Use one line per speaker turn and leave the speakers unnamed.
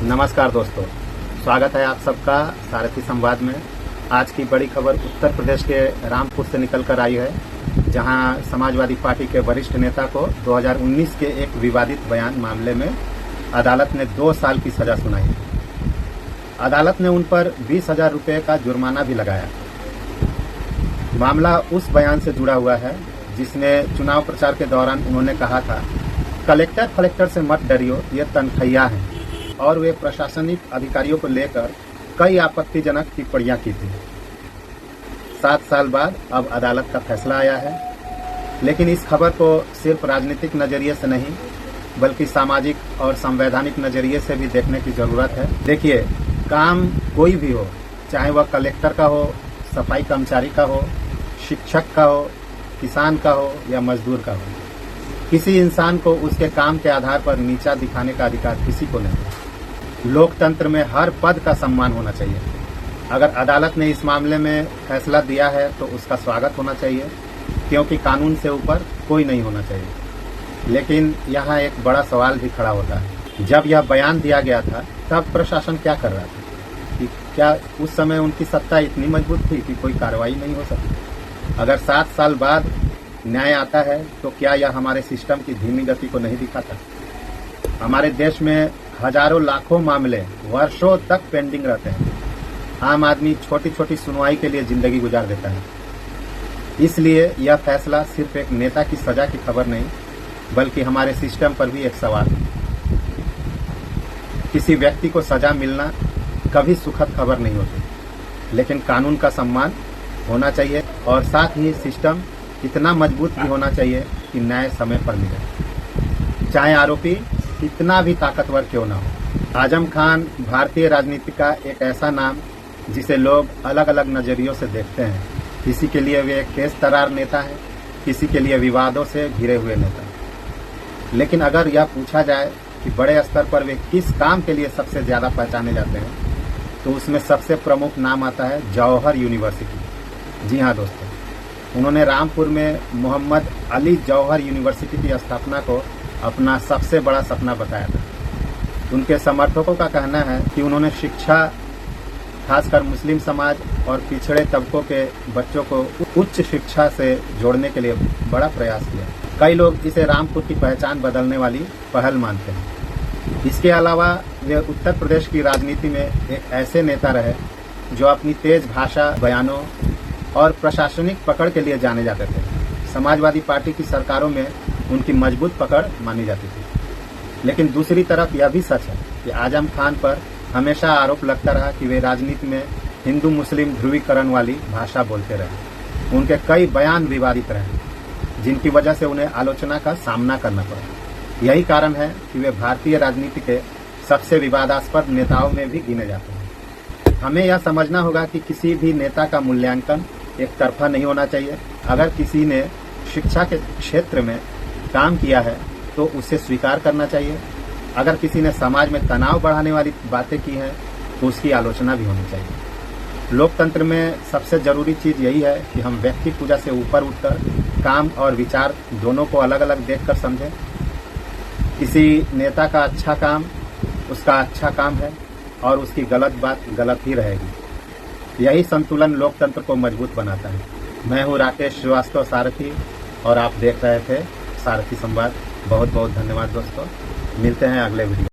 नमस्कार दोस्तों, स्वागत है आप सबका सारथी संवाद में। आज की बड़ी खबर उत्तर प्रदेश के रामपुर से निकल कर आई है, जहां समाजवादी पार्टी के वरिष्ठ नेता को 2019 के एक विवादित बयान मामले में अदालत ने 2 साल की सजा सुनाई। अदालत ने उन पर 20,000 रुपये का जुर्माना भी लगाया। मामला उस बयान से जुड़ा हुआ है जिसमें चुनाव प्रचार के दौरान उन्होंने कहा था, कलेक्टर से मत डरियो, ये तनखैया हैं, और वे प्रशासनिक अधिकारियों को लेकर कई आपत्तिजनक टिप्पणियां की थी। 7 साल बाद अब अदालत का फैसला आया है, लेकिन इस खबर को सिर्फ राजनीतिक नजरिए से नहीं बल्कि सामाजिक और संवैधानिक नजरिए से भी देखने की जरूरत है। देखिए, काम कोई भी हो, चाहे वह कलेक्टर का हो, सफाई कर्मचारी का हो, शिक्षक का हो, किसान का हो या मजदूर का हो, किसी इंसान को उसके काम के आधार पर नीचा दिखाने का अधिकार किसी को नहीं है। लोकतंत्र में हर पद का सम्मान होना चाहिए। अगर अदालत ने इस मामले में फैसला दिया है तो उसका स्वागत होना चाहिए, क्योंकि कानून से ऊपर कोई नहीं होना चाहिए। लेकिन यहाँ एक बड़ा सवाल भी खड़ा होता है, जब यह बयान दिया गया था तब प्रशासन क्या कर रहा था? कि क्या उस समय उनकी सत्ता इतनी मजबूत थी कि कोई कार्रवाई नहीं हो सकती? अगर 7 साल बाद न्याय आता है तो क्या यह हमारे सिस्टम की धीमी गति को नहीं दिखाता? हमारे देश में हजारों लाखों मामले वर्षों तक पेंडिंग रहते हैं। आम आदमी छोटी छोटी सुनवाई के लिए जिंदगी गुजार देता है। इसलिए यह फैसला सिर्फ एक नेता की सजा की खबर नहीं बल्कि हमारे सिस्टम पर भी एक सवाल है। किसी व्यक्ति को सजा मिलना कभी सुखद खबर नहीं होती, लेकिन कानून का सम्मान होना चाहिए और साथ ही सिस्टम इतना मजबूत भी होना चाहिए कि न्याय समय पर मिले, चाहे आरोपी कितना भी ताकतवर क्यों ना हो। आजम खान भारतीय राजनीति का एक ऐसा नाम जिसे लोग अलग अलग नजरियों से देखते हैं। किसी के लिए वे एक तेज तर्रार नेता है, किसी के लिए विवादों से घिरे हुए नेता। लेकिन अगर यह पूछा जाए कि बड़े स्तर पर वे किस काम के लिए सबसे ज्यादा पहचाने जाते हैं, तो उसमें सबसे प्रमुख नाम आता है जौहर यूनिवर्सिटी। जी हाँ दोस्तों, उन्होंने रामपुर में मोहम्मद अली जौहर यूनिवर्सिटी की स्थापना को अपना सबसे बड़ा सपना बताया था। उनके समर्थकों का कहना है कि उन्होंने शिक्षा, खासकर मुस्लिम समाज और पिछड़े तबकों के बच्चों को उच्च शिक्षा से जोड़ने के लिए बड़ा प्रयास किया। कई लोग इसे रामपुर की पहचान बदलने वाली पहल मानते हैं। इसके अलावा वे उत्तर प्रदेश की राजनीति में एक ऐसे नेता रहे जो अपनी तेज भाषा, बयानों और प्रशासनिक पकड़ के लिए जाने जाते थे। समाजवादी पार्टी की सरकारों में उनकी मजबूत पकड़ मानी जाती थी। लेकिन दूसरी तरफ यह भी सच है कि आजम खान पर हमेशा आरोप लगता रहा कि वे राजनीति में हिंदू मुस्लिम ध्रुवीकरण वाली भाषा बोलते रहे। उनके कई बयान विवादित रहे, जिनकी वजह से उन्हें आलोचना का सामना करना पड़ा। यही कारण है कि वे भारतीय राजनीति के सबसे विवादास्पद नेताओं में भी गिने जाते हैं। हमें यह समझना होगा कि किसी भी नेता का मूल्यांकन एक तरफा नहीं होना चाहिए। अगर किसी ने शिक्षा के क्षेत्र में काम किया है तो उसे स्वीकार करना चाहिए। अगर किसी ने समाज में तनाव बढ़ाने वाली बातें की हैं तो उसकी आलोचना भी होनी चाहिए। लोकतंत्र में सबसे जरूरी चीज यही है कि हम व्यक्ति पूजा से ऊपर उठकर काम और विचार दोनों को अलग अलग देखकर समझें। किसी नेता का अच्छा काम उसका अच्छा काम है और उसकी गलत बात गलत ही रहेगी। यही संतुलन लोकतंत्र को मजबूत बनाता है। मैं हूँ राकेश श्रीवास्तव, सारथी, और आप देख रहे थे सारथी संवाद। बहुत बहुत धन्यवाद दोस्तों। मिलते हैं अगले वीडियो।